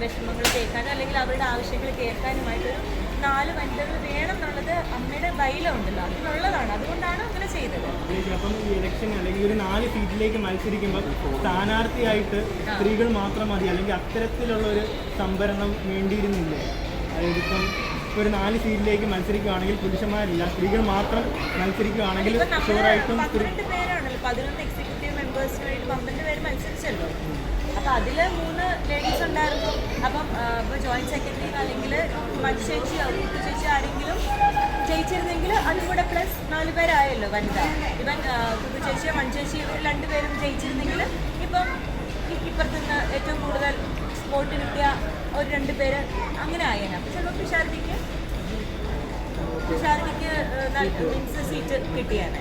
വിഷമങ്ങൾ കേൾക്കാനും അല്ലെങ്കിൽ അവരുടെ ആവശ്യങ്ങൾ കേൾക്കാനുമായിട്ടൊരു 4 വനിതകൾ വേണം എന്നുള്ളത് അമ്മയുടെ ബൈലുണ്ടല്ലോ, അതിനുള്ളതാണ്. അതുകൊണ്ടാണ് അങ്ങനെ ചെയ്തത്. അപ്പം ഈ ഇലക്ഷൻ അല്ലെങ്കിൽ ഒരു 4 സീറ്റിലേക്ക് മത്സരിക്കുമ്പോൾ സ്ഥാനാർത്ഥിയായിട്ട് സ്ത്രീകൾ മാത്രം മതി, അല്ലെങ്കിൽ അത്തരത്തിലുള്ള ഒരു സംവരണം വേണ്ടിയിരുന്നില്ലേ? അതായത് ഇപ്പം ഒരു 4 സീറ്റിലേക്ക് മത്സരിക്കുകയാണെങ്കിൽ പുരുഷന്മാരില്ല, സ്ത്രീകൾ മാത്രം മത്സരിക്കുകയാണെങ്കിൽ ഷുവറായിട്ടും 12 പേരാണല്ലോ, 11 എക്സിക്യൂട്ടീവ് മെമ്പേഴ്സിന് വേണ്ടി 12 പേര് മത്സരിച്ചല്ലോ. അപ്പോൾ അതിൽ 3 ലേഡീസ് ഉണ്ടായിരുന്നു. അപ്പം ഇപ്പോൾ ജോയിൻറ്റ് സെക്രട്ടറി അല്ലെങ്കിൽ മഞ്ജു ചേച്ചിയോ കുട്ടു ചേച്ചി ആരെങ്കിലും ജയിച്ചിരുന്നെങ്കിൽ അതും കൂടെ പ്ലസ് 4 പേരായല്ലോ വനിത. ഇവൻ കുട്ടു ചേച്ചിയോ മഞ്ജു ചേച്ചി ഇവർ 2 പേരും ജയിച്ചിരുന്നെങ്കിൽ ഇപ്പം ഇപ്പുറത്തുനിന്ന് ഏറ്റവും കൂടുതൽ വോട്ട് കിട്ടിയ ഒരു 2 പേര് അങ്ങനെ ആയേനെ. അപ്പോൾ ചിലപ്പോൾ തുഷാരതിക്ക് മീൻസ് സീറ്റ് കിട്ടിയേനെ.